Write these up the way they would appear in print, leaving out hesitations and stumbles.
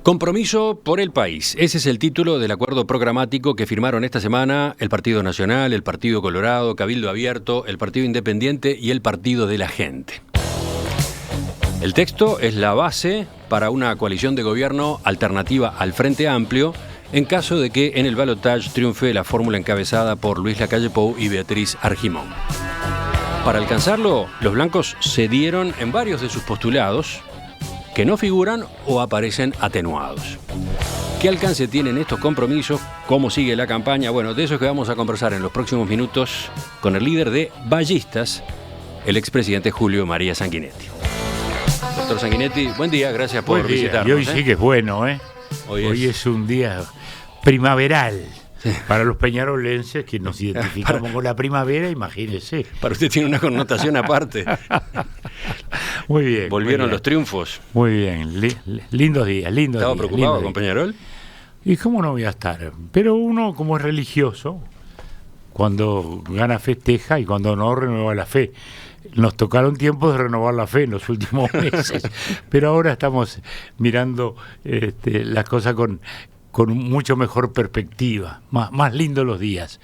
Compromiso por el país. Ese es el título del acuerdo programático que firmaron esta semana el Partido Nacional, el Partido Colorado, Cabildo Abierto, el Partido Independiente y el Partido de la Gente. El texto es la base para una coalición de gobierno alternativa al Frente Amplio en caso de que en el balotaje triunfe la fórmula encabezada por Luis Lacalle Pou y Beatriz Argimón. Para alcanzarlo, los blancos cedieron en varios de sus postulados que no figuran o aparecen atenuados. ¿Qué alcance tienen estos compromisos? ¿Cómo sigue la campaña? Bueno, de eso es que vamos a conversar en los próximos minutos con el líder de Ballistas, el expresidente Julio María Sanguinetti. Doctor Sanguinetti, buen día, gracias por visitarnos. Y hoy sí que es bueno, ¿eh? Hoy es un día primaveral. Sí. Para los peñarolenses que nos identificamos con la primavera, imagínese. Para usted tiene una connotación aparte. Muy bien. Volvieron los triunfos. Muy bien, lindos días, lindos días. ¿Estaba preocupado con Peñarol? ¿Y cómo no voy a estar? Pero uno, como es religioso, cuando gana festeja y cuando no renueva la fe. Nos tocaron tiempos de renovar la fe en los últimos meses, pero ahora estamos mirando las cosas con mucho mejor perspectiva, más lindos los días.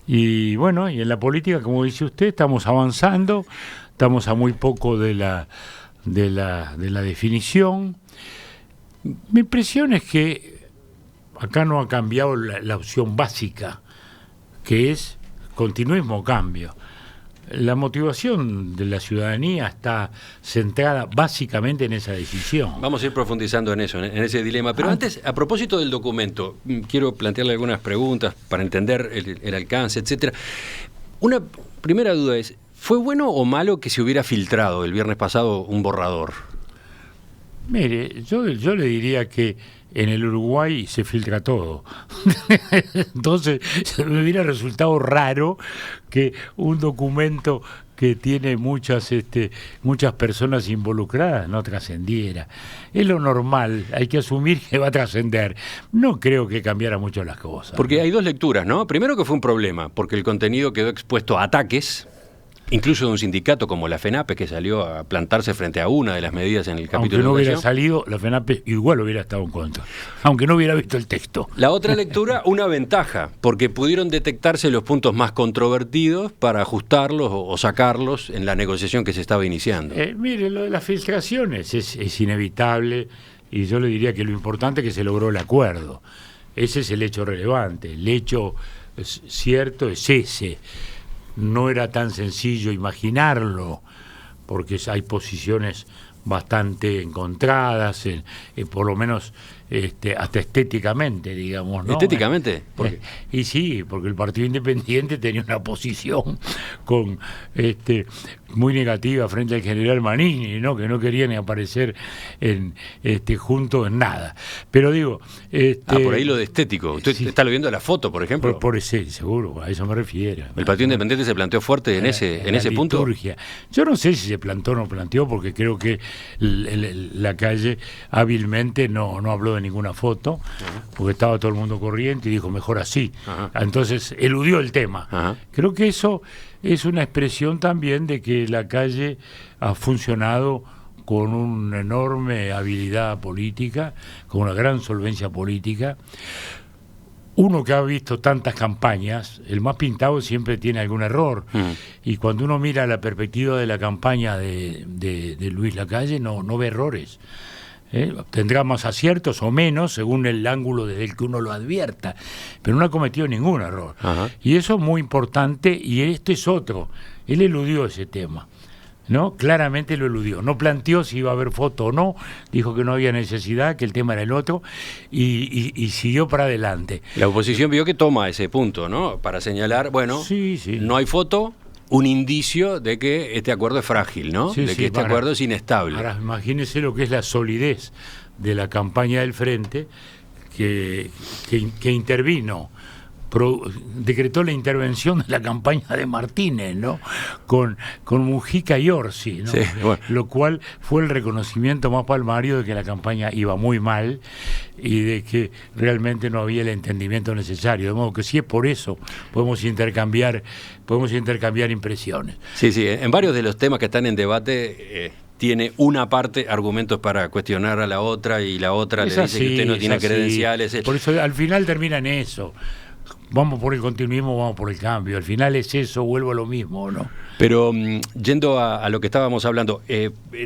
Y bueno, y en la política, como dice usted, estamos avanzando, estamos a muy poco de la definición. Mi impresión es que acá no ha cambiado la opción básica, que es continuismo o cambio. La motivación de la ciudadanía está centrada básicamente en esa decisión. Vamos a ir profundizando en eso, en ese dilema. Pero antes, a propósito del documento, quiero plantearle algunas preguntas para entender el alcance, etcétera. Una primera duda es, ¿fue bueno o malo que se hubiera filtrado el viernes pasado un borrador? Mire, yo le diría que en el Uruguay se filtra todo. Entonces, me hubiera resultado raro que un documento que tiene muchas personas involucradas no trascendiera. Es lo normal, hay que asumir que va a trascender. No creo que cambiara mucho las cosas. Porque hay dos lecturas, ¿no? Primero que fue un problema, porque el contenido quedó expuesto a ataques, incluso de un sindicato como la FENAPE, que salió a plantarse frente a una de las medidas en el capítulo de educación. Aunque no hubiera salido, la FENAPE igual hubiera estado en contra, aunque no hubiera visto el texto. La otra lectura, una ventaja, porque pudieron detectarse los puntos más controvertidos para ajustarlos o sacarlos en la negociación que se estaba iniciando. Mire, lo de las filtraciones es inevitable, y yo le diría que lo importante es que se logró el acuerdo. Ese es el hecho relevante. El hecho cierto es ese. No era tan sencillo imaginarlo, porque hay posiciones bastante encontradas, por lo menos hasta estéticamente, digamos, ¿no? ¿Estéticamente? Y sí, porque el Partido Independiente tenía una posición muy negativa frente al general Manini, ¿no? Que no quería ni aparecer juntos en nada. Pero digo... por ahí lo de estético. ¿Usted está viendo la foto, por ejemplo? Por ese, seguro, a eso me refiero. ¿El Partido Independiente se planteó fuerte en ese punto? Yo no sé si se plantó o no planteó, porque creo que Lacalle hábilmente no habló de ninguna foto, porque estaba todo el mundo corriente y dijo mejor así. Entonces eludió el tema. Creo que eso es una expresión también de que Lacalle ha funcionado con una enorme habilidad política, con una gran solvencia política. Uno que ha visto tantas campañas, el más pintado siempre tiene algún error. Y cuando uno mira la perspectiva de la campaña de Luis Lacalle, no ve errores. Tendrá más aciertos o menos según el ángulo desde el que uno lo advierta, pero no ha cometido ningún error. Y eso es muy importante, y este es otro. Él eludió ese tema, ¿no? Claramente lo eludió. No planteó si iba a haber foto o no, dijo que no había necesidad, que el tema era el otro, y siguió para adelante. La oposición vio que toma ese punto, ¿no? Para señalar, bueno, sí. No hay foto, un indicio de que este acuerdo es frágil, ¿no? Que este acuerdo es inestable. Ahora, imagínese lo que es la solidez de la campaña del Frente, que intervino, decretó la intervención de la campaña de Martínez, ¿no? Con Mujica y Orsi, ¿no? Sí, bueno. Lo cual fue el reconocimiento más palmario de que la campaña iba muy mal y de que realmente no había el entendimiento necesario. De modo que si es por eso, podemos intercambiar impresiones. Sí, en varios de los temas que están en debate tiene una parte argumentos para cuestionar a la otra y la otra le dice que usted no tiene credenciales. Por eso al final termina en eso. Vamos por el continuismo, vamos por el cambio. Al final es eso, vuelvo a lo mismo, ¿no? Pero yendo a lo que estábamos hablando,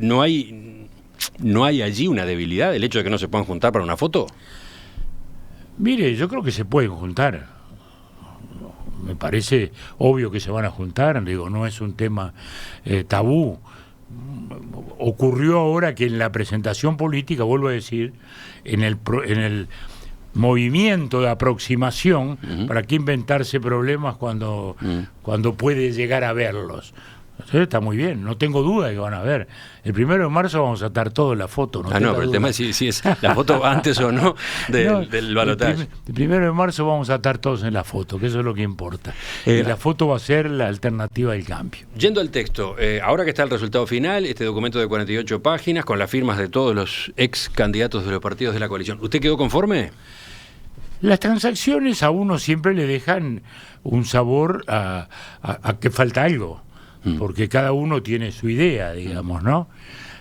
¿no hay allí una debilidad, el hecho de que no se puedan juntar para una foto? Mire, yo creo que se pueden juntar. Me parece obvio que se van a juntar, digo, no es un tema tabú. Ocurrió ahora que en la presentación política, vuelvo a decir, en el movimiento de aproximación, ¿para qué inventarse problemas cuando puede llegar a verlos? Entonces, está muy bien, no tengo duda de que van a ver. El 1 de marzo vamos a estar todos en la foto. Pero el tema es si es la foto antes o no del balotaje. El 1 de marzo vamos a estar todos en la foto, que eso es lo que importa. Y la foto va a ser la alternativa del cambio. Yendo al texto, ahora que está el resultado final, este documento de 48 páginas, con las firmas de todos los ex candidatos de los partidos de la coalición, ¿usted quedó conforme? Las transacciones a uno siempre le dejan un sabor a que falta algo. Porque cada uno tiene su idea, digamos, ¿no?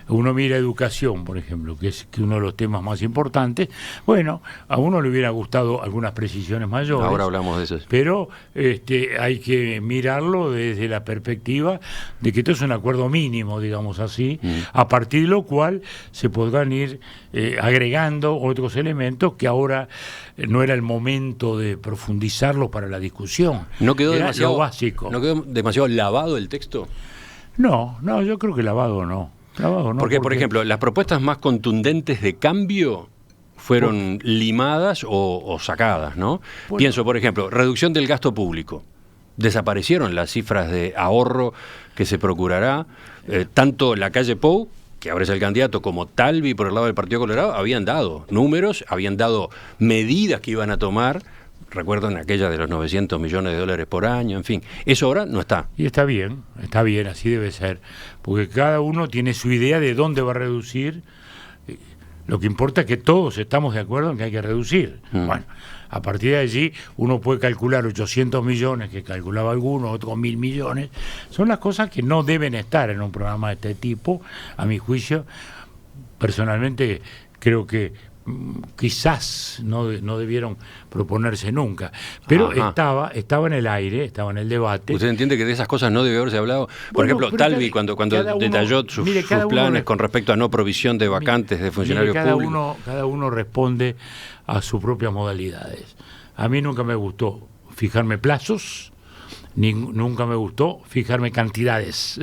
Uno mira educación, por ejemplo, que es uno de los temas más importantes. Bueno, a uno le hubiera gustado algunas precisiones mayores. Ahora hablamos de eso. Pero hay que mirarlo desde la perspectiva de que esto es un acuerdo mínimo, digamos así, a partir de lo cual se podrán ir agregando otros elementos que ahora no era el momento de profundizarlos para la discusión. ¿No quedó era demasiado lo básico? ¿No quedó demasiado lavado el texto? No, yo creo que lavado no. Porque, por ejemplo, las propuestas más contundentes de cambio fueron limadas o sacadas, ¿no? Bueno. Pienso, por ejemplo, reducción del gasto público. Desaparecieron las cifras de ahorro que se procurará. Tanto Lacalle Pou, que ahora es el candidato, como Talvi por el lado del Partido Colorado, habían dado números, habían dado medidas que iban a tomar. Recuerdo en aquella de los 900 millones de dólares por año, en fin. Eso ahora no está. Y está bien, así debe ser. Porque cada uno tiene su idea de dónde va a reducir. Lo que importa es que todos estamos de acuerdo en que hay que reducir. Bueno, a partir de allí uno puede calcular 800 millones, que calculaba alguno, otros 1.000 millones. Son las cosas que no deben estar en un programa de este tipo, a mi juicio. Personalmente creo que quizás no debieron proponerse nunca, pero estaba en el aire, estaba en el debate. ¿Usted entiende que de esas cosas no debe haberse hablado? Por ejemplo, Talvi cuando detalló sus planes con respecto a no provisión de vacantes de funcionarios públicos. Cada uno responde a sus propias modalidades. A mí nunca me gustó fijarme plazos, nunca me gustó fijarme cantidades.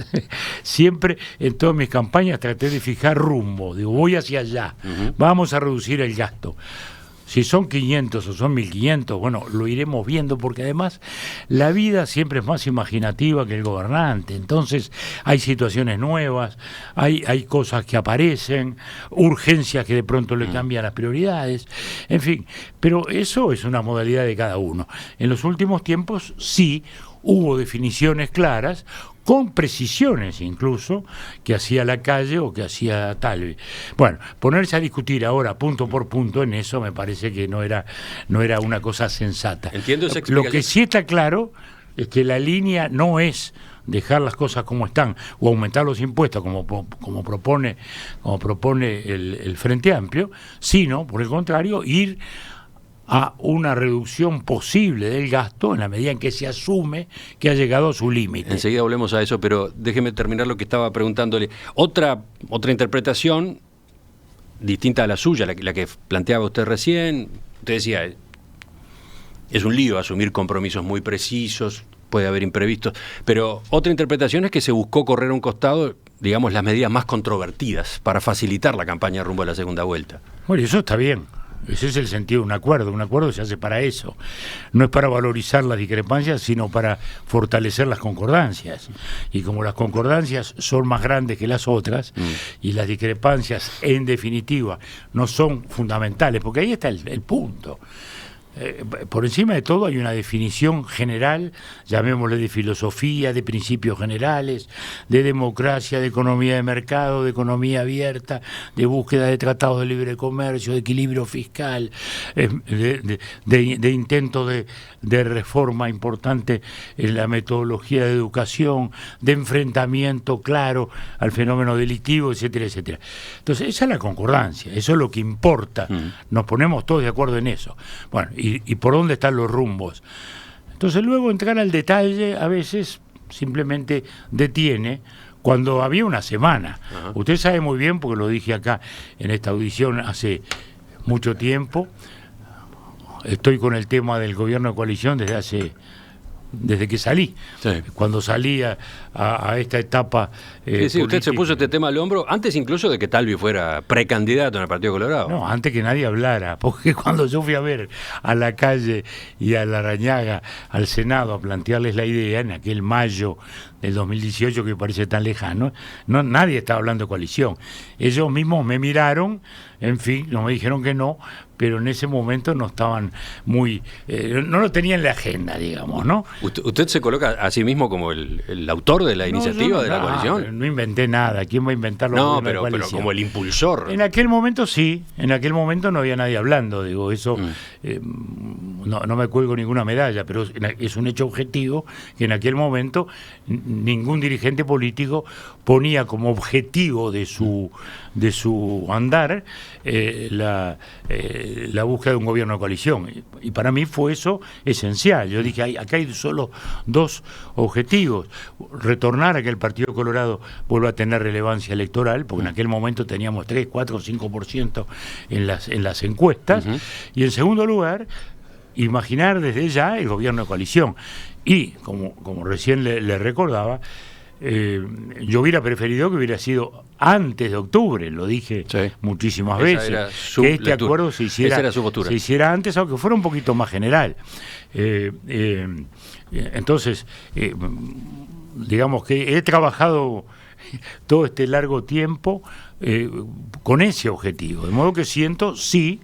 Siempre en todas mis campañas traté de fijar rumbo. Digo, voy hacia allá, vamos a reducir el gasto. Si son 500 o son 1.500, bueno, lo iremos viendo, porque además la vida siempre es más imaginativa que el gobernante. Entonces hay situaciones nuevas, hay cosas que aparecen, urgencias que de pronto le cambian las prioridades, en fin. Pero eso es una modalidad de cada uno. En los últimos tiempos sí hubo definiciones claras, con precisiones incluso, que hacía Lacalle o que hacía Talvi. Bueno, ponerse a discutir ahora punto por punto en eso me parece que no era una cosa sensata. Entiendo esa explicación. Lo que sí está claro es que la línea no es dejar las cosas como están o aumentar los impuestos como propone el Frente Amplio, sino, por el contrario, ir a una reducción posible del gasto en la medida en que se asume que ha llegado a su límite. Enseguida volvemos a eso, pero déjeme terminar lo que estaba preguntándole. Otra interpretación distinta a la suya, la que planteaba usted recién. Usted decía, es un lío asumir compromisos muy precisos, puede haber imprevistos, pero otra interpretación es que se buscó correr a un costado, digamos, las medidas más controvertidas para facilitar la campaña rumbo a la segunda vuelta. Bueno, eso está bien. Ese es el sentido de un acuerdo se hace para eso, no es para valorizar las discrepancias, sino para fortalecer las concordancias, y como las concordancias son más grandes que las otras, y las discrepancias en definitiva no son fundamentales, porque ahí está el punto. por encima de todo hay una definición general, llamémosle de filosofía, de principios generales, de democracia, de economía de mercado, de economía abierta, de búsqueda de tratados de libre comercio, de equilibrio fiscal, de intento de reforma importante en la metodología de educación, de enfrentamiento claro al fenómeno delictivo, etcétera, etcétera. Entonces, esa es la concordancia, eso es lo que importa, nos ponemos todos de acuerdo en eso. Bueno, y por dónde están los rumbos. Entonces luego entrar al detalle a veces simplemente detiene cuando había una semana. Ajá. Usted sabe muy bien, porque lo dije acá en esta audición hace mucho tiempo, estoy con el tema del gobierno de coalición desde que salí. Sí. Cuando salí a esta etapa sí, usted se puso este tema al hombro antes incluso de que Talvi fuera precandidato en el Partido Colorado. No, antes que nadie hablara, porque cuando yo fui a ver a La Calle y a Larrañaga al Senado a plantearles la idea en aquel mayo del 2018 que parece tan lejano, nadie estaba hablando de coalición. Ellos mismos me miraron, en fin, no me dijeron que no, pero en ese momento no estaban muy... no lo tenían en la agenda, digamos, ¿no? ¿Usted se coloca a sí mismo como el autor de la iniciativa de la coalición? No inventé nada, ¿quién va a inventar lo No, pero como el impulsor. En aquel momento sí, en aquel momento no había nadie hablando, digo, eso no me cuelgo ninguna medalla, pero es un hecho objetivo que en aquel momento ningún dirigente político ponía como objetivo de su andar la búsqueda de un gobierno de coalición, y para mí fue eso esencial. Yo dije, acá hay solo dos objetivos: retornar a que el Partido Colorado vuelva a tener relevancia electoral, porque en aquel momento teníamos 3, 4, 5% en las encuestas, y en segundo lugar, imaginar desde ya el gobierno de coalición. Y, como recién le recordaba, yo hubiera preferido que hubiera sido antes de octubre, lo dije muchísimas veces, que este acuerdo se hiciera antes, aunque fuera un poquito más general. Entonces, digamos que he trabajado todo este largo tiempo con ese objetivo, de modo que siento, sí,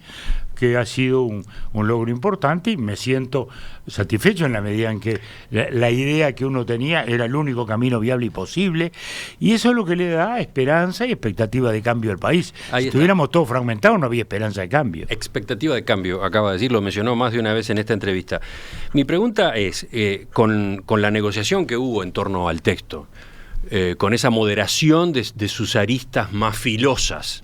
que ha sido un logro importante, y me siento satisfecho en la medida en que la idea que uno tenía era el único camino viable y posible, y eso es lo que le da esperanza y expectativa de cambio al país. Si estuviéramos todos fragmentados, no había esperanza de cambio. Expectativa de cambio, acaba de decir, lo mencionó más de una vez en esta entrevista. Mi pregunta es, con la negociación que hubo en torno al texto, con esa moderación de sus aristas más filosas,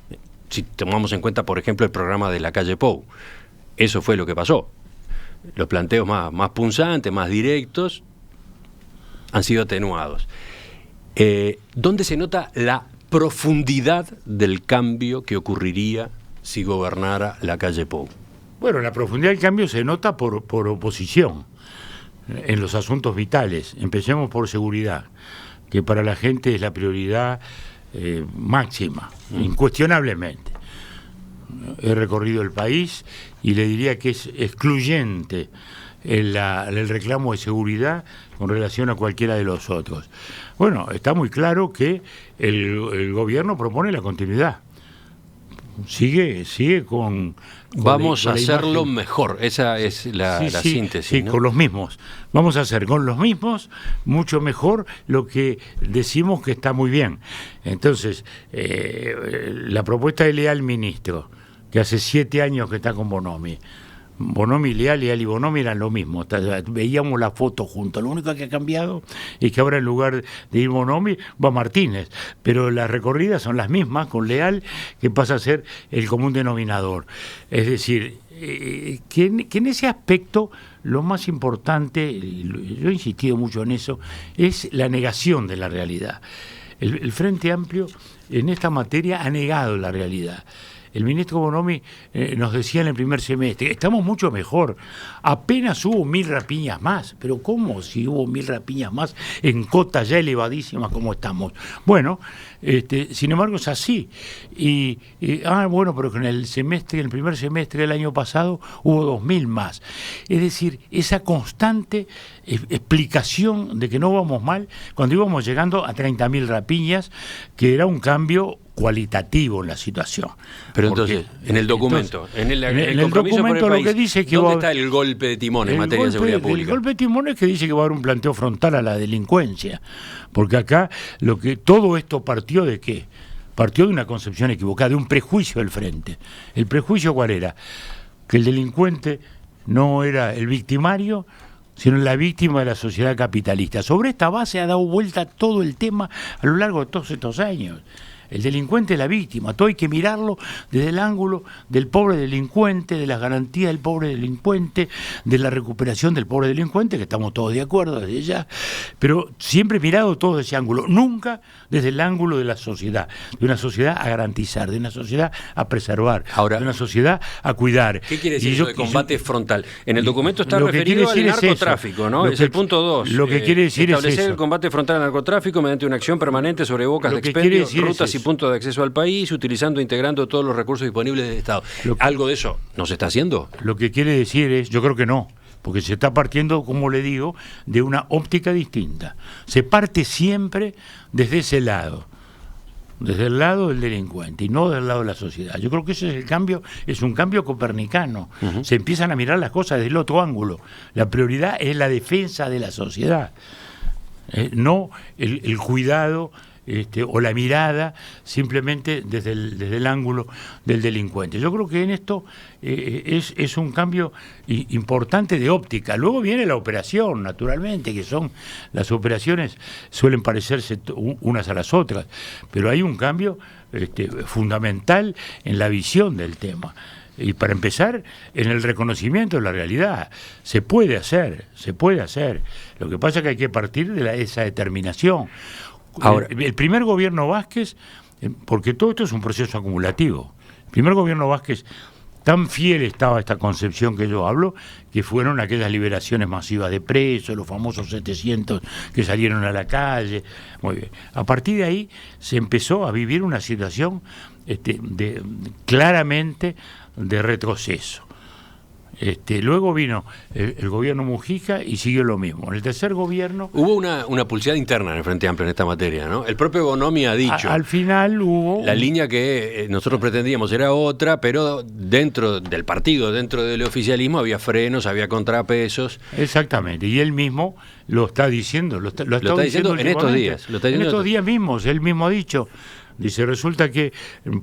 si tomamos en cuenta, por ejemplo, el programa de La Calle Pou, eso fue lo que pasó. Los planteos más punzantes, más directos, han sido atenuados. ¿Dónde se nota la profundidad del cambio que ocurriría si gobernara La Calle Pou? Bueno, la profundidad del cambio se nota por oposición en los asuntos vitales. Empecemos por seguridad, que para la gente es la prioridad máxima, incuestionablemente. He recorrido el país y le diría que es excluyente el reclamo de seguridad con relación a cualquiera de los otros. Bueno, está muy claro que el gobierno propone la continuidad. Sigue con vamos a hacerlo mejor, esa es la síntesis. Sí, ¿no? Con los mismos. Vamos a hacer con los mismos mucho mejor lo que decimos que está muy bien. Entonces, la propuesta de Leal, ministro, que hace 7 años que está con Bonomi, Leal y Bonomi eran lo mismo, veíamos la foto juntos. Lo único que ha cambiado es que ahora en lugar de ir Bonomi va Martínez, pero las recorridas son las mismas con Leal, que pasa a ser el común denominador. Es decir, que en ese aspecto lo más importante, yo he insistido mucho en eso, es la negación de la realidad. El Frente Amplio en esta materia ha negado la realidad. El ministro Bonomi nos decía en el primer semestre, estamos mucho mejor, apenas hubo 1000 rapiñas más. Pero ¿cómo si hubo 1000 rapiñas más en cotas ya elevadísimas como estamos? Bueno, sin embargo es así. Bueno, pero que en el primer semestre del año pasado hubo 2000 más. Es decir, esa constante explicación de que no vamos mal cuando íbamos llegando a 30.000 rapiñas, que era un cambio cualitativo en la situación. Pero entonces, en el documento, en el compromiso documento por el país, lo que dice que ¿dónde está el golpe de timón en materia de seguridad pública? El golpe de timón es que dice que va a haber un planteo frontal a la delincuencia, porque acá todo esto partió ¿de qué? Partió de una concepción equivocada, de un prejuicio del frente. ¿El prejuicio cuál era? Que el delincuente no era el victimario, sino la víctima de la sociedad capitalista. Sobre esta base ha dado vuelta todo el tema a lo largo de todos estos años. El delincuente es la víctima, todo hay que mirarlo desde el ángulo del pobre delincuente, de las garantías del pobre delincuente, de la recuperación del pobre delincuente, que estamos todos de acuerdo desde ya, pero siempre mirado todo desde ese ángulo, nunca desde el ángulo de la sociedad, de una sociedad a garantizar, de una sociedad a preservar, de una sociedad a cuidar. ¿Qué quiere decir eso de combate frontal? En el documento está referido al narcotráfico, ¿no? Es el punto 2. Lo que quiere decir es establecer el combate frontal al narcotráfico mediante una acción permanente sobre bocas de expendio, rutas y puntos de acceso al país, utilizando e integrando todos los recursos disponibles del Estado. ¿Algo de eso no se está haciendo? Lo que quiere decir es, yo creo que no, porque se está partiendo, como le digo, de una óptica distinta. Se parte siempre desde ese lado, desde el lado del delincuente y no del lado de la sociedad. Yo creo que ese es el cambio, es un cambio copernicano. Se empiezan a mirar las cosas desde el otro ángulo. La prioridad es la defensa de la sociedad, no el cuidado o la mirada simplemente desde el ángulo del delincuente. Yo creo que en esto es un cambio importante de óptica. Luego viene la operación, naturalmente, que las operaciones suelen parecerse unas a las otras, pero hay un cambio fundamental en la visión del tema. Y para empezar, en el reconocimiento de la realidad. Se puede hacer. Lo que pasa es que hay que partir de esa determinación. Ahora, el primer gobierno Vázquez, porque todo esto es un proceso acumulativo, el primer gobierno Vázquez, tan fiel estaba a esta concepción que yo hablo, que fueron aquellas liberaciones masivas de presos, los famosos 700 que salieron a la calle. Muy bien. A partir de ahí se empezó a vivir una situación claramente de retroceso. Luego vino el gobierno Mujica y siguió lo mismo. En el tercer gobierno... Hubo una pulseada interna en el Frente Amplio en esta materia, ¿no? El propio Bonomi ha dicho... Al final hubo... La línea que nosotros pretendíamos era otra, pero dentro del partido, dentro del oficialismo, había frenos, había contrapesos. Exactamente, y él mismo lo está diciendo. Lo está diciendo en estos días. En estos días mismos, él mismo ha dicho... Dice, resulta que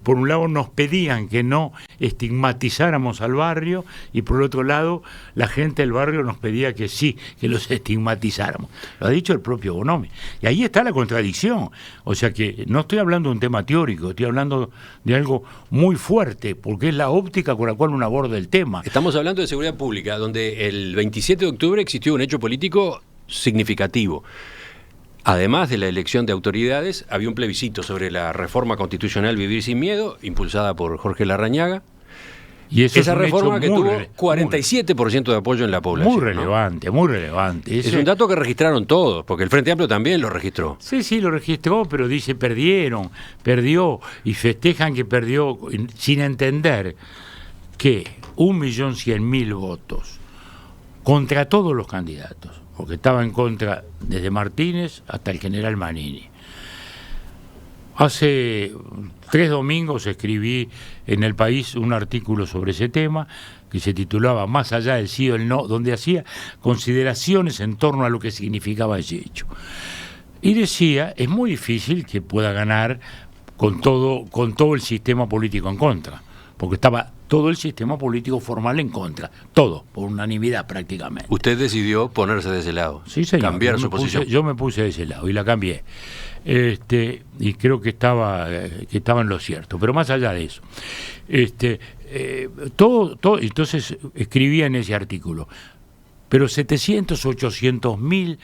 por un lado nos pedían que no estigmatizáramos al barrio y por el otro lado la gente del barrio nos pedía que sí, que los estigmatizáramos. Lo ha dicho el propio Bonomi. Y ahí está la contradicción. O sea que no estoy hablando de un tema teórico, estoy hablando de algo muy fuerte, porque es la óptica con la cual uno aborda el tema. Estamos hablando de seguridad pública, donde el 27 de octubre existió un hecho político significativo. Además de la elección de autoridades, había un plebiscito sobre la reforma constitucional Vivir sin Miedo, impulsada por Jorge Larrañaga. Y esa reforma que tuvo 47% de apoyo en la población. Muy relevante, ¿no? Muy relevante. Es un dato que registraron todos, porque el Frente Amplio también lo registró. Sí, lo registró, pero dice perdió, y festejan que perdió sin entender que 1.100.000 votos contra todos los candidatos, porque estaba en contra desde Martínez hasta el general Manini. Hace 3 domingos escribí en El País un artículo sobre ese tema que se titulaba Más allá del sí o el no, donde hacía consideraciones en torno a lo que significaba ese hecho. Y decía, es muy difícil que pueda ganar con todo el sistema político en contra, porque estaba todo el sistema político formal en contra, todo, por unanimidad prácticamente. Usted decidió ponerse de ese lado, sí, señor, cambiar su posición. Yo me puse de ese lado y la cambié. Y creo que estaba en lo cierto, pero más allá de eso, todo, entonces escribía en ese artículo, pero 700.000-800.000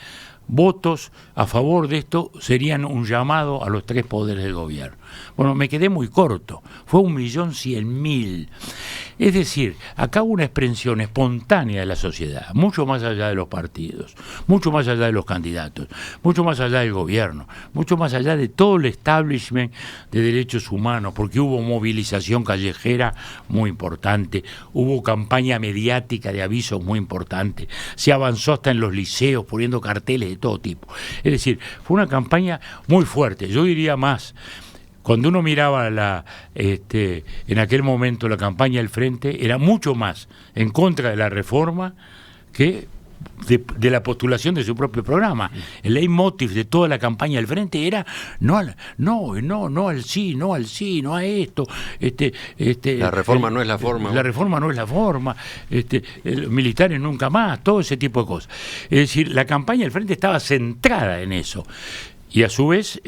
votos a favor de esto serían un llamado a los 3 poderes del gobierno. Bueno, me quedé muy corto, fue 1.100.000. Es decir, acá hubo una expresión espontánea de la sociedad, mucho más allá de los partidos, mucho más allá de los candidatos, mucho más allá del gobierno, mucho más allá de todo el establishment de derechos humanos, porque hubo movilización callejera muy importante, hubo campaña mediática de avisos muy importante, se avanzó hasta en los liceos poniendo carteles de todo tipo. Es decir, fue una campaña muy fuerte, yo diría más, cuando uno miraba en aquel momento la campaña del Frente, era mucho más en contra de la reforma que de la postulación de su propio programa. El leitmotiv de toda la campaña del Frente era no al sí, no al sí, no a esto. La reforma no es la forma. La reforma no es la forma. Militares nunca más, todo ese tipo de cosas. Es decir, la campaña del Frente estaba centrada en eso. Y a su vez,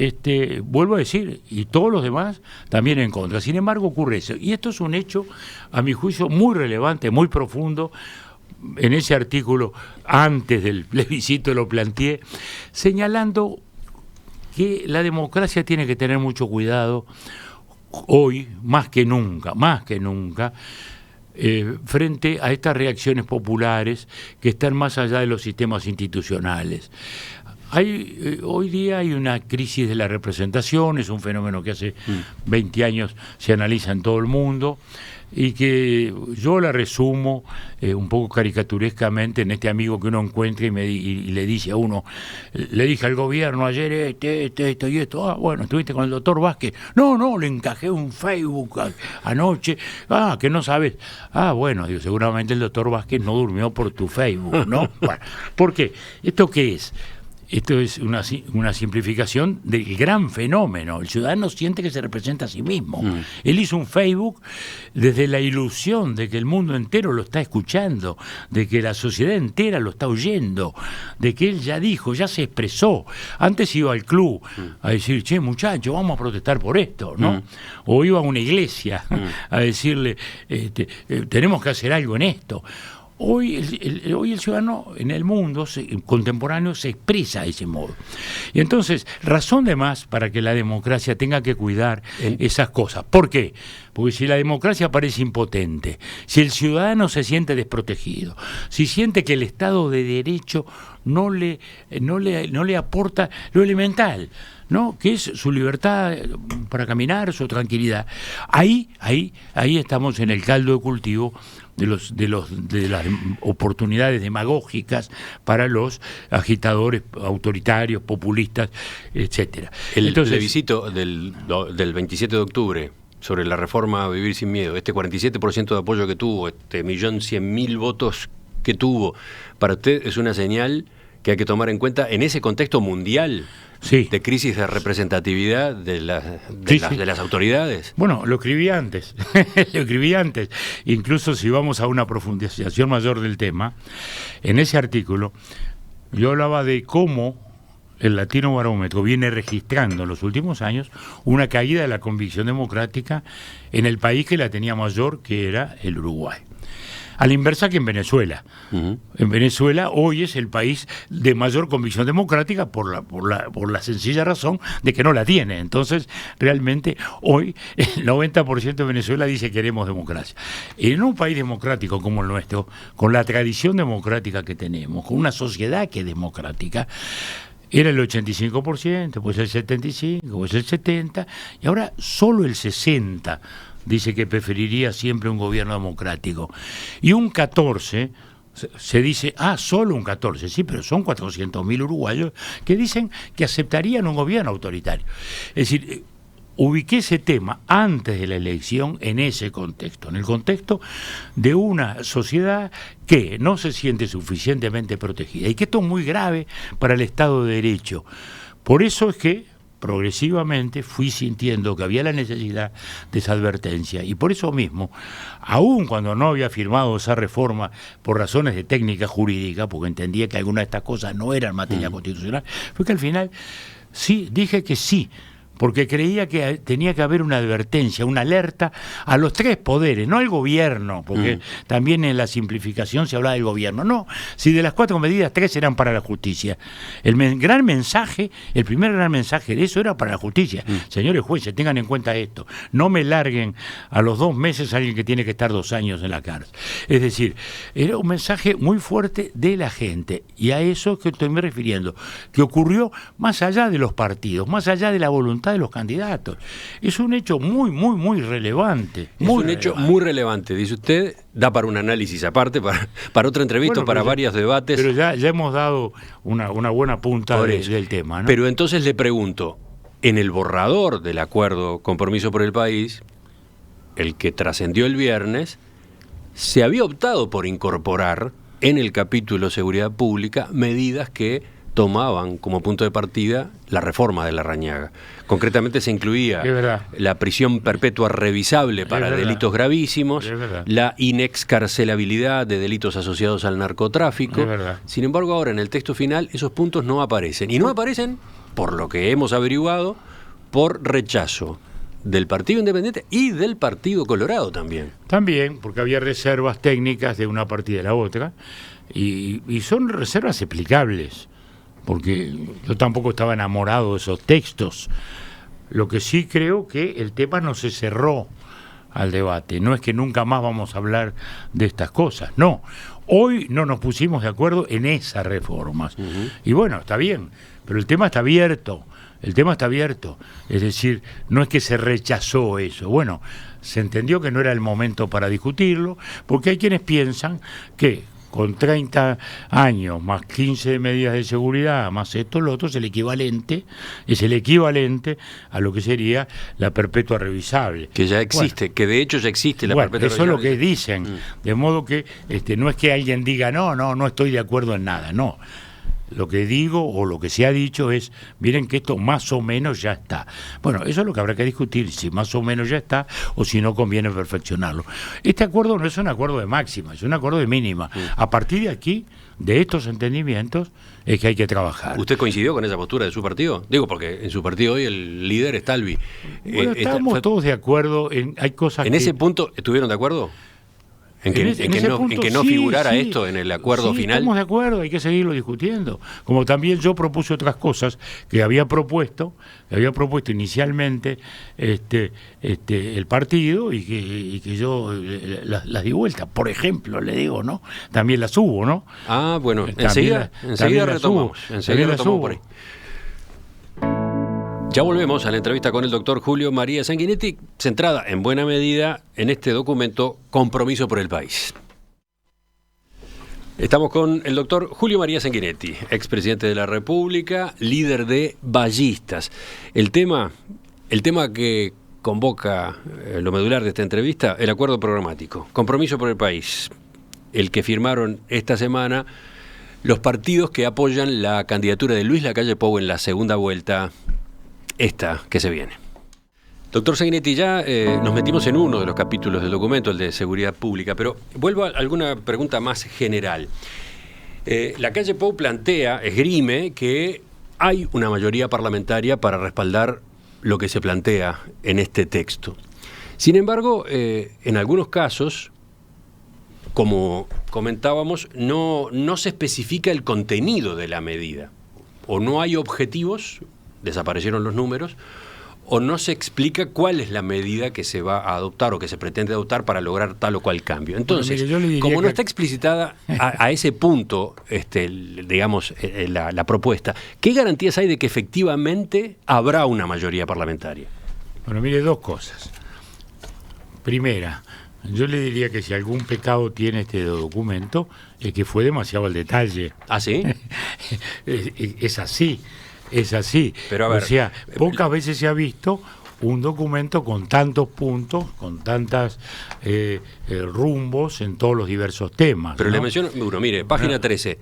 vuelvo a decir, y todos los demás también en contra. Sin embargo, ocurre eso. Y esto es un hecho, a mi juicio, muy relevante, muy profundo. En ese artículo, antes del plebiscito, lo planteé, señalando que la democracia tiene que tener mucho cuidado hoy, más que nunca, frente a estas reacciones populares que están más allá de los sistemas institucionales. Hoy día hay una crisis de la representación, es un fenómeno que hace 20 años se analiza en todo el mundo y que yo la resumo un poco caricaturescamente en este amigo que uno encuentra y le dice a uno, le dije al gobierno ayer esto y esto, bueno, estuviste con el doctor Vázquez, no, le encajé un Facebook anoche, que no sabes, bueno, digo, seguramente el doctor Vázquez no durmió por tu Facebook, ¿no? Bueno, ¿por qué? ¿Esto qué es? Esto es una simplificación del gran fenómeno. El ciudadano siente que se representa a sí mismo. Él hizo un Facebook desde la ilusión de que el mundo entero lo está escuchando, de que la sociedad entera lo está oyendo, de que él ya dijo, ya se expresó. Antes iba al club a decir, che, muchacho, vamos a protestar por esto, ¿no? O iba a una iglesia a decirle, tenemos que hacer algo en esto. Hoy el ciudadano en el mundo contemporáneo se expresa de ese modo. Y entonces, razón de más para que la democracia tenga que cuidar esas cosas. ¿Por qué? Porque si la democracia parece impotente, si el ciudadano se siente desprotegido, si siente que el Estado de Derecho no le aporta lo elemental, ¿no? Que es su libertad para caminar, su tranquilidad. Ahí estamos en el caldo de cultivo de las oportunidades demagógicas para los agitadores autoritarios, populistas, etcétera. El plebiscito del 27 de octubre sobre la reforma a Vivir sin Miedo, 47% de apoyo que tuvo, 1.100.000 votos que tuvo, ¿para usted es una señal que hay que tomar en cuenta en ese contexto mundial de crisis de representatividad de las autoridades? Bueno, lo escribí antes, Incluso si vamos a una profundización mayor del tema, en ese artículo yo hablaba de cómo el Latino Barómetro viene registrando en los últimos años una caída de la convicción democrática en el país que la tenía mayor, que era el Uruguay. A la inversa que en Venezuela. En Venezuela hoy es el país de mayor convicción democrática por la sencilla razón de que no la tiene. Entonces, realmente, hoy el 90% de Venezuela dice queremos democracia. En un país democrático como el nuestro, con la tradición democrática que tenemos, con una sociedad que es democrática, era el 85%, pues el 75%, pues el 70%, y ahora solo el 60% dice que preferiría siempre un gobierno democrático. Y un 14% se dice, solo un 14%, sí, pero son 400.000 uruguayos que dicen que aceptarían un gobierno autoritario. Es decir, ubiqué ese tema antes de la elección en ese contexto, en el contexto de una sociedad que no se siente suficientemente protegida y que esto es muy grave para el Estado de Derecho. Por eso es que progresivamente fui sintiendo que había la necesidad de esa advertencia y por eso mismo, aun cuando no había firmado esa reforma por razones de técnica jurídica, porque entendía que algunas de estas cosas no eran materia constitucional, fue que al final sí, dije que sí, porque creía que tenía que haber una advertencia, una alerta a los tres poderes, no al gobierno, porque también en la simplificación se hablaba del gobierno. No, si de las 4 medidas, 3 eran para la justicia. El primer gran mensaje de eso era para la justicia. Señores jueces, tengan en cuenta esto. No me larguen a los 2 meses a alguien que tiene que estar 2 años en la cárcel. Es decir, era un mensaje muy fuerte de la gente, y a eso que estoy me refiriendo, que ocurrió más allá de los partidos, más allá de la voluntad de los candidatos. Es un hecho muy, muy, muy relevante. Hecho muy relevante, dice usted, da para un análisis aparte, para otra entrevista, para varios debates. Pero ya hemos dado una buena punta del tema, ¿no? Pero entonces le pregunto, en el borrador del acuerdo Compromiso por el País, el que trascendió el viernes, se había optado por incorporar en el capítulo Seguridad Pública medidas que tomaban como punto de partida la reforma de Larrañaga. Concretamente se incluía la prisión perpetua revisable para delitos gravísimos, la inexcarcelabilidad de delitos asociados al narcotráfico. Sin embargo, ahora en el texto final esos puntos no aparecen. Y no aparecen, por lo que hemos averiguado, por rechazo del Partido Independiente y del Partido Colorado también. También, porque había reservas técnicas de una parte y de la otra, y son reservas explicables, porque yo tampoco estaba enamorado de esos textos. Lo que sí creo que el tema no se cerró al debate, no es que nunca más vamos a hablar de estas cosas, no. Hoy no nos pusimos de acuerdo en esas reformas. Y bueno, está bien, pero el tema está abierto. El tema está abierto, es decir, no es que se rechazó eso. Bueno, se entendió que no era el momento para discutirlo, porque hay quienes piensan que con 30 años, más 15 de medidas de seguridad, más esto, lo otro, es el equivalente a lo que sería la perpetua revisable. Que ya existe, que de hecho ya existe la perpetua revisable. Eso es lo que dicen. De modo que no es que alguien diga, no estoy de acuerdo en nada, no. Lo que digo o lo que se ha dicho es, miren que esto más o menos ya está. Bueno, eso es lo que habrá que discutir, si más o menos ya está o si no conviene perfeccionarlo. Este acuerdo no es un acuerdo de máxima, es un acuerdo de mínima. A partir de aquí, de estos entendimientos, es que hay que trabajar. ¿Usted coincidió con esa postura de su partido? Digo, porque en su partido hoy el líder es Talvi. Bueno, estamos todos de acuerdo hay cosas ¿En ese punto estuvieron de acuerdo? ¿En que no figurara esto en el acuerdo final? Estamos de acuerdo, hay que seguirlo discutiendo. Como también yo propuse otras cosas que había propuesto inicialmente el partido y que yo las di vuelta. Por ejemplo, le digo, ¿no? También las hubo, ¿no? Ah, bueno, enseguida retomamos. Enseguida retomamos por ahí. Ya volvemos a la entrevista con el doctor Julio María Sanguinetti, centrada en buena medida en este documento Compromiso por el País. Estamos con el doctor Julio María Sanguinetti, expresidente de la República, líder de Ballistas. El tema que convoca lo medular de esta entrevista, el acuerdo programático, Compromiso por el País, el que firmaron esta semana los partidos que apoyan la candidatura de Luis Lacalle Pou en la segunda vuelta, esta que se viene. Doctor Sanguinetti, ya nos metimos en uno de los capítulos del documento, el de seguridad pública, pero vuelvo a alguna pregunta más general. Lacalle Pou esgrime que hay una mayoría parlamentaria para respaldar lo que se plantea en este texto. Sin embargo, en algunos casos, como comentábamos, no se especifica el contenido de la medida, o no hay objetivos, desaparecieron los números, o no se explica cuál es la medida que se va a adoptar o que se pretende adoptar para lograr tal o cual cambio. Entonces, como no está explicitada a ese punto, la propuesta, ¿qué garantías hay de que efectivamente habrá una mayoría parlamentaria? Bueno, mire, dos cosas. Primera, yo le diría que si algún pecado tiene este documento, es que fue demasiado al detalle. ¿Ah, sí? Es así. Es así. Pero a ver, o sea, pocas veces se ha visto un documento con tantos puntos, con tantas rumbos en todos los diversos temas. Pero, ¿no? Le menciono, mire, página 13.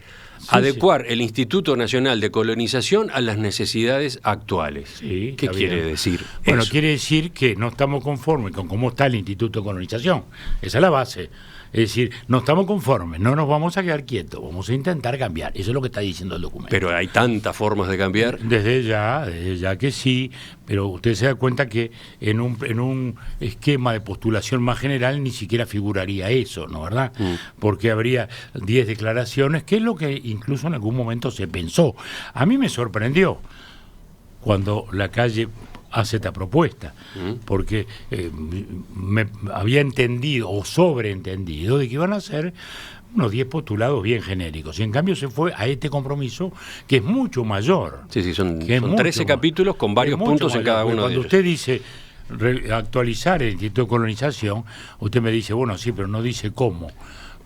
Adecuar el Instituto Nacional de Colonización a las necesidades actuales. Sí, ¿qué quiere decir? Bueno, eso? Quiere decir que no estamos conformes con cómo está el Instituto de Colonización. Esa es la base. Es decir, no estamos conformes, no nos vamos a quedar quietos, vamos a intentar cambiar. Eso es lo que está diciendo el documento. Pero hay tantas formas de cambiar. Desde ya que sí, pero usted se da cuenta que en un esquema de postulación más general ni siquiera figuraría eso, ¿no? ¿Verdad? Porque habría 10 declaraciones, que es lo que incluso en algún momento se pensó. A mí me sorprendió cuando Lacalle hace esta propuesta, porque me había entendido o sobreentendido de que iban a ser unos 10 postulados bien genéricos, y en cambio se fue a este compromiso que es mucho mayor. Sí, son 13 capítulos con varios puntos en cada uno de ellos. Cuando usted dice actualizar el Instituto de Colonización, usted me dice, bueno, sí, pero no dice cómo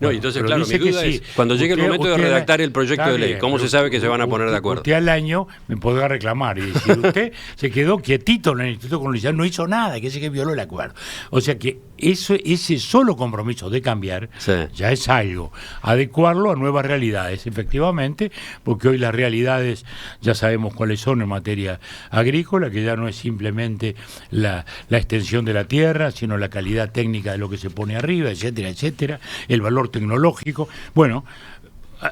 No, y entonces, claro, mi duda es, cuando llegue el momento de redactar el proyecto de ley, ¿cómo se sabe que se van a poner de acuerdo? Usted al año me podrá reclamar y decir, usted se quedó quietito en el Instituto Colonial, no hizo nada, que ese que violó el acuerdo. O sea que ese solo compromiso de cambiar ya es algo. Adecuarlo a nuevas realidades, efectivamente, porque hoy las realidades ya sabemos cuáles son en materia agrícola, que ya no es simplemente la extensión de la tierra, sino la calidad técnica de lo que se pone arriba, etcétera, etcétera, el valor tecnológico. Bueno,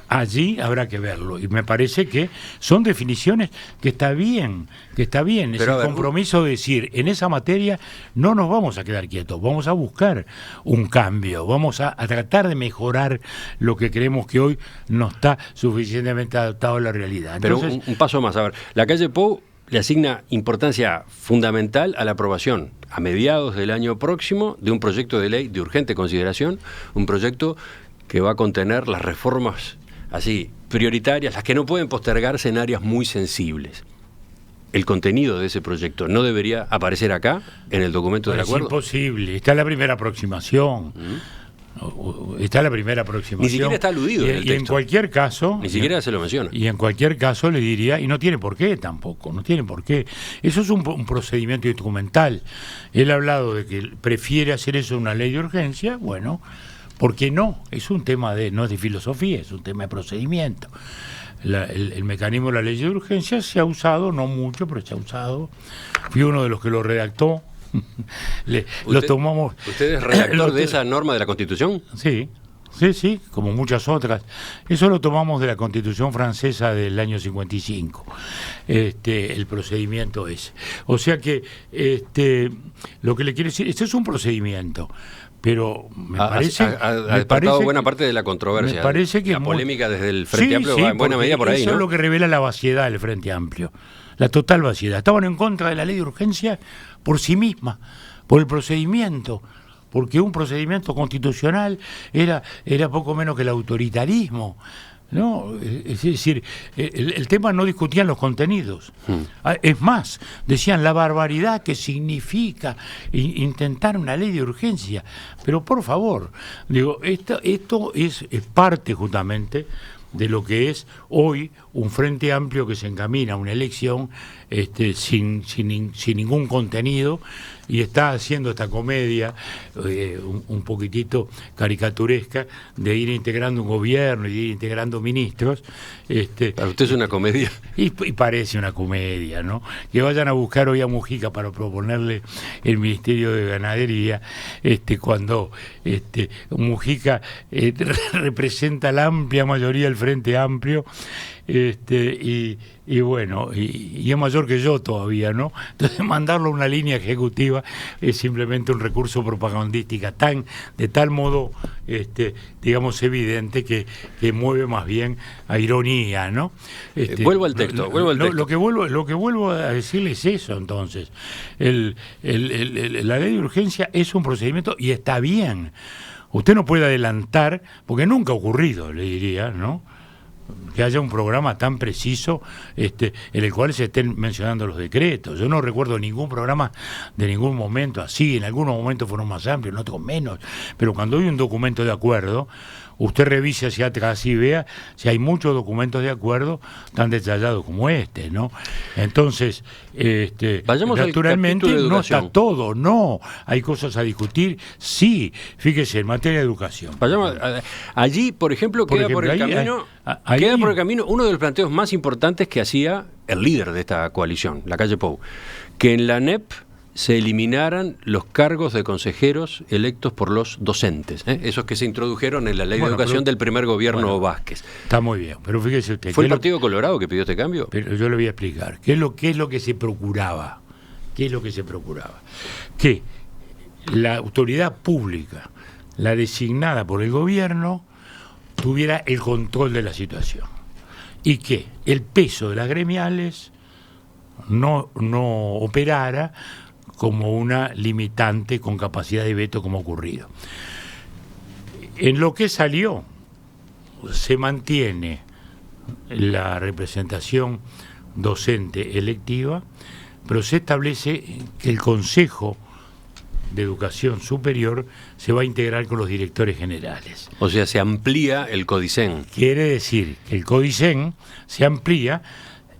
allí habrá que verlo, y me parece que son definiciones que está bien, es el compromiso de decir, en esa materia no nos vamos a quedar quietos, vamos a buscar un cambio, vamos a tratar de mejorar lo que creemos que hoy no está suficientemente adaptado a la realidad. Entonces, pero un paso más, a ver, la calle Pou le asigna importancia fundamental a la aprobación a mediados del año próximo de un proyecto de ley de urgente consideración, un proyecto que va a contener las reformas así prioritarias, las que no pueden postergarse en áreas muy sensibles. El contenido de ese proyecto no debería aparecer acá, en el documento del acuerdo. Es imposible, está la primera aproximación. Está la primera aproximación. Ni siquiera está aludido en el texto. En cualquier caso... Ni siquiera se lo menciona. Y en cualquier caso le diría, y no tiene por qué tampoco, no tiene por qué. Eso es un procedimiento instrumental. Él ha hablado de que prefiere hacer eso en una ley de urgencia, bueno, ¿por qué no? Es un tema no es de filosofía, es un tema de procedimiento. El mecanismo de la ley de urgencia se ha usado, no mucho, pero se ha usado. Fui uno de los que lo redactó. Lo tomamos. ¿Usted es redactor de esa norma de la Constitución? Sí, como muchas otras. Eso lo tomamos de la Constitución francesa del año 55. El procedimiento ese. O sea que lo que le quiere decir, este es un procedimiento. Pero me parece... Ha despertado buena parte de la controversia. Me parece que la polémica desde el Frente Amplio va en buena medida por ahí, eso ¿no? es lo que revela la vaciedad del Frente Amplio. La total vaciedad. Estaban en contra de la ley de urgencia por sí misma, por el procedimiento, porque un procedimiento constitucional era poco menos que el autoritarismo. No, es decir, el tema no discutían los contenidos. Es más, decían la barbaridad que significa intentar una ley de urgencia. Pero por favor, digo, esto es parte justamente de lo que es hoy un Frente Amplio que se encamina a una elección sin ningún contenido, y está haciendo esta comedia un poquitito caricaturesca de ir integrando un gobierno y de ir integrando ministros. Para usted es una comedia. Y parece una comedia, ¿no? Que vayan a buscar hoy a Mujica para proponerle el Ministerio de Ganadería, cuando Mujica representa la amplia mayoría del Frente Amplio, y bueno, y es mayor que yo todavía, ¿no? Entonces mandarlo a una línea ejecutiva es simplemente un recurso propagandístico de tal modo, digamos, evidente que mueve más bien a ironía, ¿no? Vuelvo al texto. Lo que vuelvo a decirles es eso, entonces. La ley de urgencia es un procedimiento y está bien. Usted no puede adelantar, porque nunca ha ocurrido, le diría, ¿no?, que haya un programa tan preciso en el cual se estén mencionando los decretos. Yo no recuerdo ningún programa de ningún momento así. En algunos momentos fueron más amplios, en otros menos, pero cuando hay un documento de acuerdo, usted revise hacia atrás y vea si hay muchos documentos de acuerdo tan detallados como ¿no? Entonces, naturalmente no está todo, no, hay cosas a discutir, sí, fíjese, en materia de educación. Allí, por ejemplo, queda por el camino uno de los planteos más importantes que hacía el líder de esta coalición, la calle Pou, que en la ANEP se eliminaran los cargos de consejeros electos por los docentes, esos que se introdujeron en la ley de educación del primer gobierno Vázquez. Está muy bien, pero fíjese usted. ¿Fue el Partido Colorado que pidió este cambio? Pero yo le voy a explicar. ¿Qué es lo que se procuraba? ¿Qué es lo que se procuraba? Que la autoridad pública, la designada por el gobierno, tuviera el control de la situación. Y que el peso de las gremiales no operara como una limitante con capacidad de veto, como ha ocurrido. En lo que salió, se mantiene la representación docente electiva, pero se establece que el Consejo de educación superior se va a integrar con los directores generales. O sea, se amplía el Codicen. Quiere decir que el Codicen se amplía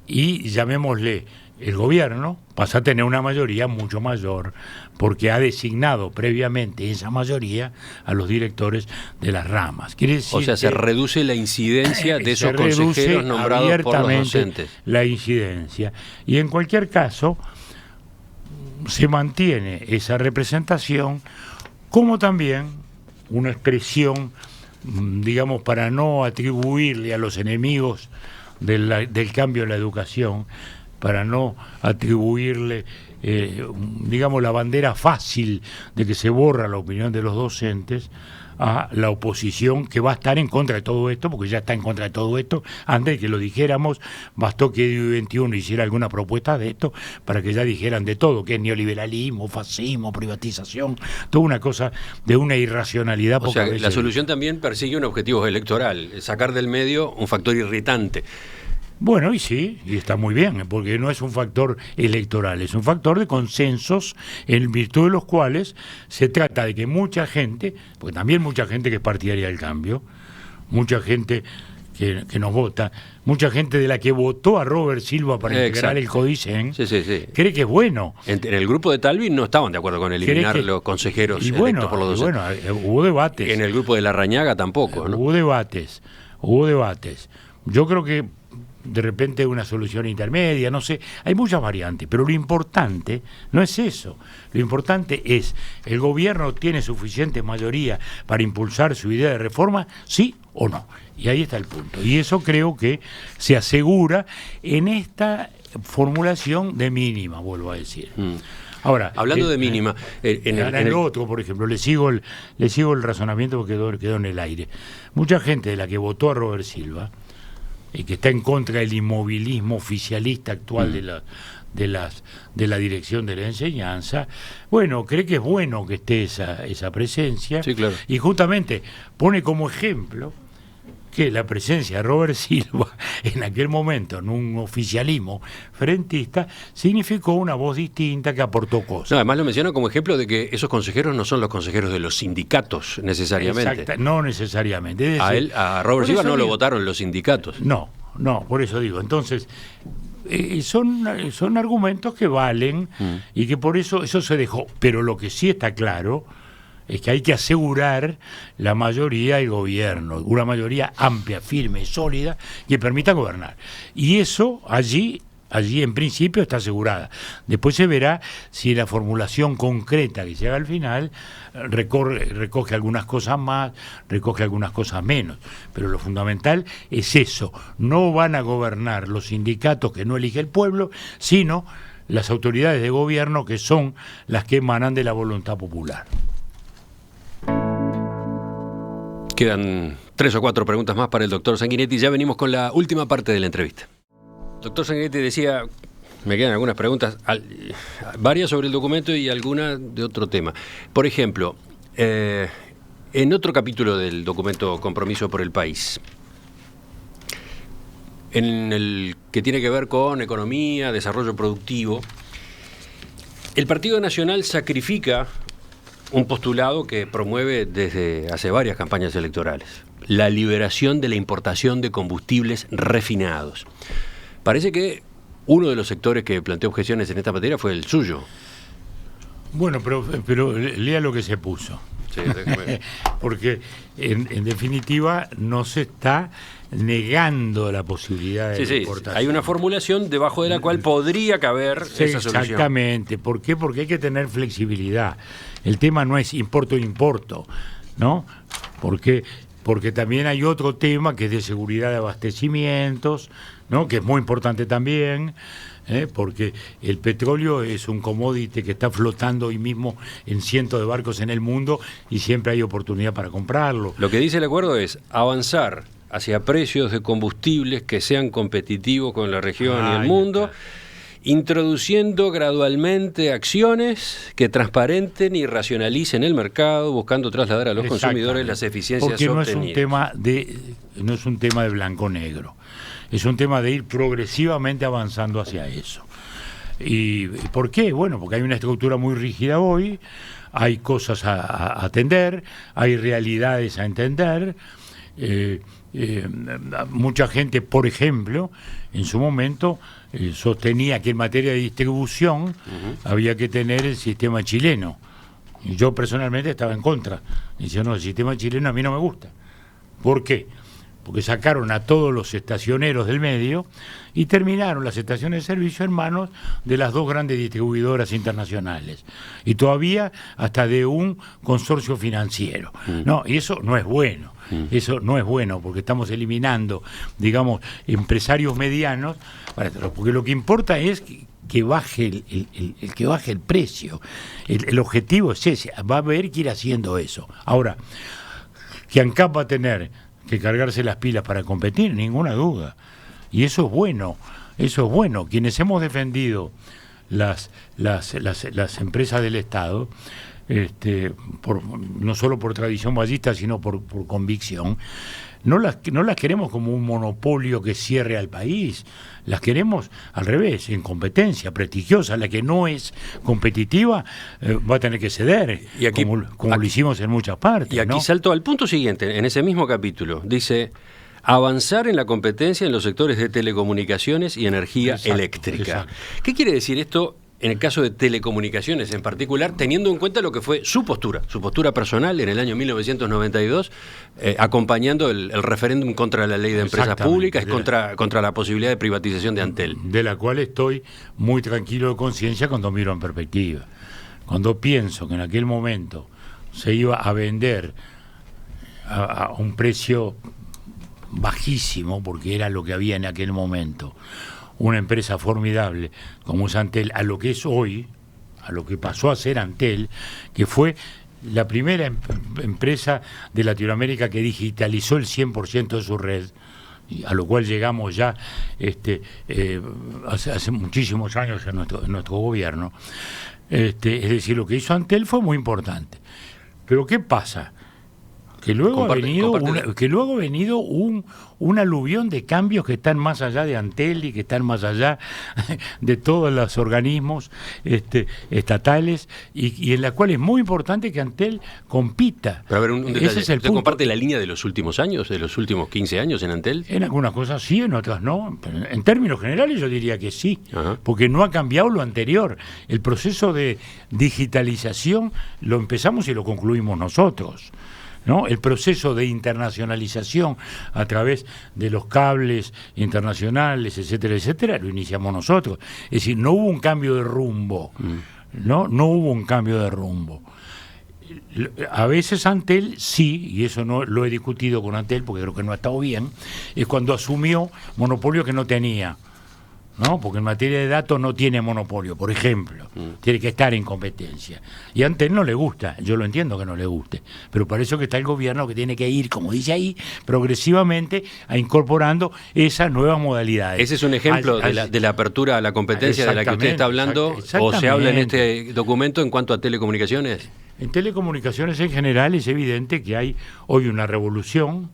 y, llamémosle, el gobierno pasa a tener una mayoría mucho mayor porque ha designado previamente esa mayoría a los directores de las ramas. Quiere decir, o sea, se reduce la incidencia de esos consejeros nombrados por los docentes. La incidencia. Y en cualquier caso, se mantiene esa representación como también una expresión, digamos, para no atribuirle a los enemigos del cambio en la educación, para no atribuirle, digamos, la bandera fácil de que se borra la opinión de los docentes a la oposición que va a estar en contra de todo esto, porque ya está en contra de todo esto. Antes de que lo dijéramos, bastó que Divi 21 hiciera alguna propuesta de esto para que ya dijeran de todo, que es neoliberalismo, fascismo, privatización, toda una cosa de una irracionalidad. O sea, la solución también persigue un objetivo electoral, sacar del medio un factor irritante. Bueno, y sí, y está muy bien, porque no es un factor electoral, es un factor de consensos en virtud de los cuales se trata de que mucha gente, porque también mucha gente que es partidaria del cambio, mucha gente que nos vota, mucha gente de la que votó a Robert Silva para integrar el Codicen, cree que es bueno. En el grupo de Talvi no estaban de acuerdo con eliminar los consejeros electos por los docentes. Bueno, hubo debates. En el grupo de Larrañaga tampoco, ¿no? Hubo debates. Yo creo que de repente una solución intermedia, no sé, hay muchas variantes, pero lo importante no es eso, lo importante es, ¿el gobierno tiene suficiente mayoría para impulsar su idea de reforma, sí o no? Y ahí está el punto, y eso creo que se asegura en esta formulación de mínima, vuelvo a decir. Ahora, hablando de mínima, en el otro, por ejemplo, le sigo el razonamiento porque quedó en el aire. Mucha gente de la que votó a Robert Silva y que está en contra del inmovilismo oficialista actual de la dirección de la enseñanza, bueno, cree que es bueno que esté esa presencia, sí, claro. Y justamente pone como ejemplo que la presencia de Robert Silva en aquel momento en un oficialismo frentista significó una voz distinta que aportó cosas. No, además lo menciono como ejemplo de que esos consejeros no son los consejeros de los sindicatos necesariamente. No necesariamente. Es decir, a Robert Silva no lo votaron los sindicatos. No, por eso digo. Entonces, son argumentos que valen y que por eso se dejó. Pero lo que sí está claro es que hay que asegurar la mayoría del gobierno, una mayoría amplia, firme, sólida, que permita gobernar. Y eso allí en principio está asegurada. Después se verá si la formulación concreta que se haga al final recoge algunas cosas más, recoge algunas cosas menos. Pero lo fundamental es eso. No van a gobernar los sindicatos que no elige el pueblo, sino las autoridades de gobierno que son las que emanan de la voluntad popular. Quedan 3 o 4 preguntas más para el doctor Sanguinetti. Ya venimos con la última parte de la entrevista. Doctor Sanguinetti decía, me quedan algunas preguntas, varias sobre el documento y algunas de otro tema. Por ejemplo, en otro capítulo del documento Compromiso por el País, en el que tiene que ver con economía, desarrollo productivo, el Partido Nacional sacrifica un postulado que promueve desde hace varias campañas electorales: la liberación de la importación de combustibles refinados. Parece que uno de los sectores que planteó objeciones en esta materia fue el suyo. Bueno, pero lea lo que se puso. Sí, porque en definitiva no se está negando la posibilidad de importación. Hay una formulación debajo de la cual podría caber esa solución. Exactamente. ¿Por qué? Porque hay que tener flexibilidad. El tema no es importo, ¿no? Porque también hay otro tema que es de seguridad de abastecimientos, ¿no? Que es muy importante también, porque el petróleo es un commodity que está flotando hoy mismo en cientos de barcos en el mundo y siempre hay oportunidad para comprarlo. Lo que dice el acuerdo es avanzar hacia precios de combustibles que sean competitivos con la región y el mundo, introduciendo gradualmente acciones que transparenten y racionalicen el mercado, buscando trasladar a los consumidores las eficiencias obtenidas. Porque no es un tema de blanco-negro, es un tema de ir progresivamente avanzando hacia eso. ¿Y por qué? Bueno, porque hay una estructura muy rígida hoy, hay cosas a atender, hay realidades a entender. Mucha gente, por ejemplo, en su momento sostenía que en materia de distribución había que tener el sistema chileno. Y yo personalmente estaba en contra. Dice, no, el sistema chileno a mí no me gusta. ¿Por qué? Porque sacaron a todos los estacioneros del medio y terminaron las estaciones de servicio en manos de las dos grandes distribuidoras internacionales. Y todavía hasta de un consorcio financiero. No, y eso no es bueno. Eso no es bueno porque estamos eliminando, digamos, empresarios medianos, porque lo que importa es que baje que baje el precio. El objetivo es ese, va a haber que ir haciendo eso. Ahora, que ANCAP va a tener que cargarse las pilas para competir, ninguna duda. Y eso es bueno, eso es bueno. Quienes hemos defendido las empresas del Estado, no solo por tradición ballista, sino por convicción, no las queremos como un monopolio que cierre al país, las queremos al revés, en competencia prestigiosa. La que no es competitiva va a tener que ceder, y aquí, como lo hicimos en muchas partes. Y aquí, ¿no? Salto al punto siguiente, en ese mismo capítulo, dice: avanzar en la competencia en los sectores de telecomunicaciones y energía eléctrica. Exacto. ¿Qué quiere decir esto en el caso de telecomunicaciones en particular, teniendo en cuenta lo que fue su postura personal en el año 1992, acompañando el referéndum contra la ley de empresas públicas, contra la posibilidad de privatización de Antel? De la cual estoy muy tranquilo de conciencia cuando miro en perspectiva. Cuando pienso que en aquel momento se iba a vender a un precio bajísimo, porque era lo que había en aquel momento, una empresa formidable como es Antel, a lo que es hoy, a lo que pasó a ser Antel, que fue la primera empresa de Latinoamérica que digitalizó el 100% de su red, a lo cual llegamos ya hace muchísimos años en nuestro gobierno. Es decir, lo que hizo Antel fue muy importante. Pero ¿qué pasa? Que luego ha venido un aluvión de cambios que están más allá de Antel y que están más allá de todos los organismos estatales y en la cual es muy importante que Antel compita. Pero a ver, un detalle. Ese es el punto. ¿Usted comparte la línea de los últimos años, de los últimos 15 años en Antel? En algunas cosas sí, en otras no. Pero en términos generales yo diría que sí, porque no ha cambiado lo anterior. El proceso de digitalización lo empezamos y lo concluimos nosotros, ¿no? El proceso de internacionalización a través de los cables internacionales, etcétera, etcétera, lo iniciamos nosotros. Es decir, no hubo un cambio de rumbo, no hubo un cambio de rumbo. A veces Antel sí, y eso no lo he discutido con Antel porque creo que no ha estado bien, es cuando asumió monopolio que no tenía. ¿No? Porque en materia de datos no tiene monopolio, por ejemplo, tiene que estar en competencia. Y a Antel no le gusta, yo lo entiendo que no le guste, pero para eso que está el gobierno que tiene que ir, como dice ahí, progresivamente a incorporando esas nuevas modalidades. Ese es un ejemplo de la apertura a la competencia de la que usted está hablando, o se habla en este documento en cuanto a telecomunicaciones. En telecomunicaciones en general es evidente que hay hoy una revolución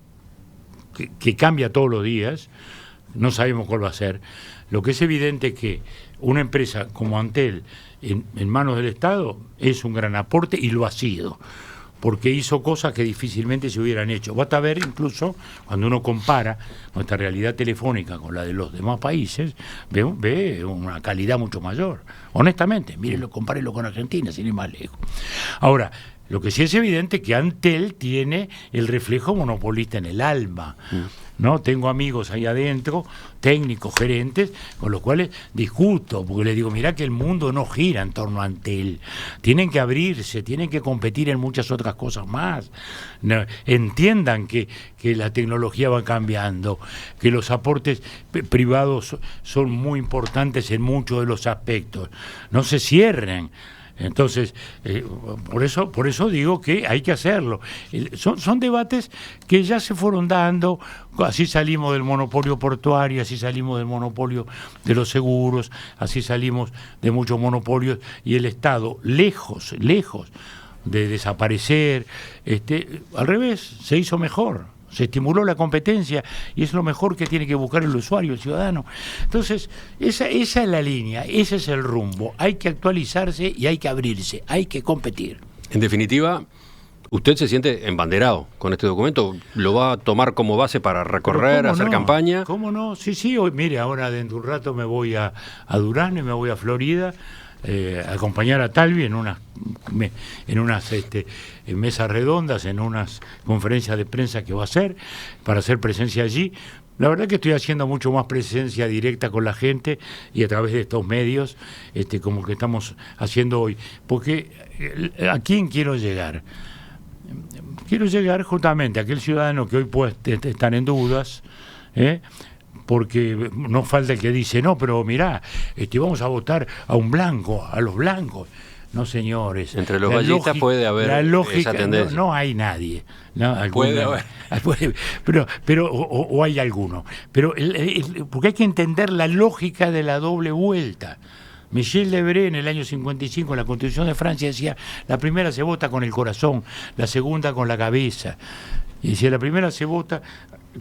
que cambia todos los días, no sabemos cuál va a ser. Lo que es evidente es que una empresa como Antel en manos del Estado es un gran aporte y lo ha sido, porque hizo cosas que difícilmente se hubieran hecho. Basta ver incluso cuando uno compara nuestra realidad telefónica con la de los demás países, ve una calidad mucho mayor. Honestamente, mírenlo, compárenlo con Argentina, sin ir más lejos. Ahora, lo que sí es evidente es que Antel tiene el reflejo monopolista en el alma. ¿No? Tengo amigos ahí adentro, técnicos, gerentes, con los cuales discuto, porque les digo, mirá que el mundo no gira en torno a Antel. Tienen que abrirse, tienen que competir en muchas otras cosas más. No, entiendan que la tecnología va cambiando, que los aportes privados son muy importantes en muchos de los aspectos. No se cierren. Entonces, por eso digo que hay que hacerlo. Son debates que ya se fueron dando, así salimos del monopolio portuario, así salimos del monopolio de los seguros, así salimos de muchos monopolios, y el Estado, lejos de desaparecer, al revés, se hizo mejor. se estimuló la competencia y es lo mejor que tiene que buscar el usuario, el ciudadano. Entonces, esa es la línea, ese es el rumbo. Hay que actualizarse y hay que abrirse, hay que competir. En definitiva, ¿usted se siente embanderado con este documento? ¿Lo va a tomar como base para recorrer, hacer campaña? ¿Cómo no? Sí, hoy, mire, ahora dentro de un rato me voy a Durán y me voy a Florida, a acompañar a Talvi en unas mesas redondas, en unas conferencias de prensa que va a hacer, para hacer presencia allí. La verdad que estoy haciendo mucho más presencia directa con la gente y a través de estos medios, como que estamos haciendo hoy. Porque ¿a quién quiero llegar? Quiero llegar justamente a aquel ciudadano que hoy puede estar en dudas, porque no falta el que dice, no, pero mirá, vamos a votar a un blanco, a los blancos. No, señores. Entre los vallistas puede haber esa tendencia. No hay nadie. ¿No? Puede haber. Pero hay alguno. Pero porque hay que entender la lógica de la doble vuelta. Michel Debré en el año 55 en la Constitución de Francia decía, la primera se vota con el corazón, la segunda con la cabeza. Y decía, la primera se vota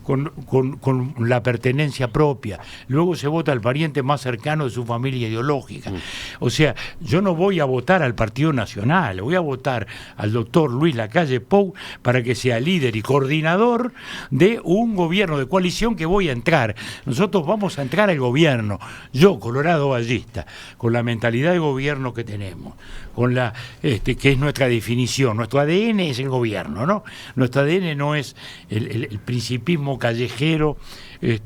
con la pertenencia propia, luego se vota al pariente más cercano de su familia ideológica. O sea, yo no voy a votar al Partido Nacional, voy a votar al doctor Luis Lacalle Pou para que sea líder y coordinador de un gobierno de coalición que voy a entrar. Nosotros vamos a entrar al gobierno, yo, Colorado Ballista, con la mentalidad de gobierno que tenemos, con la que es nuestra definición. Nuestro ADN es el gobierno, ¿no? Nuestro ADN no es el principismo callejero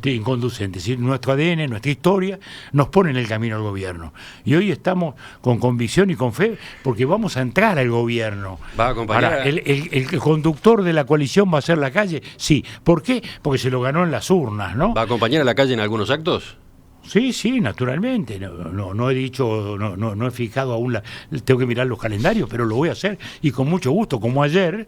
inconducente. Es decir, nuestro ADN, nuestra historia, nos pone en el camino al gobierno. Y hoy estamos con convicción y con fe porque vamos a entrar al gobierno. ¿Va a acompañar? Ahora, el conductor de la coalición va a ser Lacalle. Sí. ¿Por qué? Porque se lo ganó en las urnas, ¿no? ¿Va a acompañar a Lacalle en algunos actos? Sí, naturalmente. No he dicho, no he fijado aún tengo que mirar los calendarios, pero lo voy a hacer y con mucho gusto, como ayer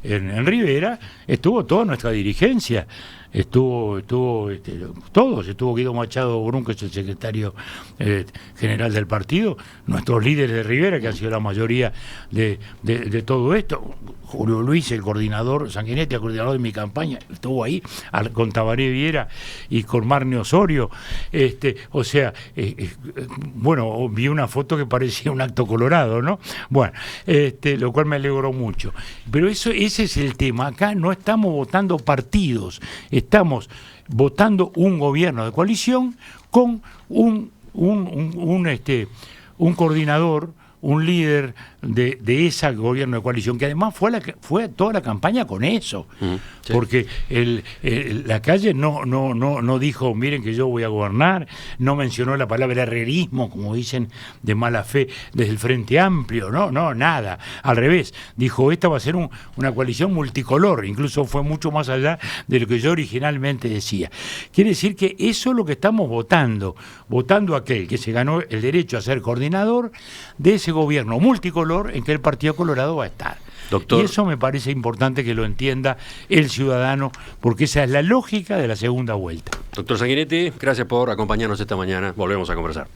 en Rivera estuvo toda nuestra dirigencia, estuvo todos, estuvo Guido Machado Brun, que es el secretario general del partido, nuestros líderes de Rivera, que ha sido la mayoría de todo esto, Julio Luis, el coordinador, Sanguinetti, el coordinador de mi campaña, estuvo ahí, con Tabaré Viera y con Marne Osorio, bueno, vi una foto que parecía un acto colorado, ¿no? Bueno, lo cual me alegró mucho. Pero ese es el tema. Acá no estamos votando partidos, estamos votando un gobierno de coalición con un coordinador, un líder de ese gobierno de coalición, que además fue toda la campaña con eso, sí. Porque Lacalle no dijo, miren que yo voy a gobernar, no mencionó la palabra herrerismo, como dicen de mala fe desde el Frente Amplio, no, nada, al revés, dijo, esta va a ser una coalición multicolor, incluso fue mucho más allá de lo que yo originalmente decía. Quiere decir que eso es lo que estamos votando a aquel que se ganó el derecho a ser coordinador de ese gobierno multicolor en que el Partido Colorado va a estar. Doctor, y eso me parece importante que lo entienda el ciudadano, porque esa es la lógica de la segunda vuelta. Doctor Sanguinetti, gracias por acompañarnos esta mañana. Volvemos a conversar.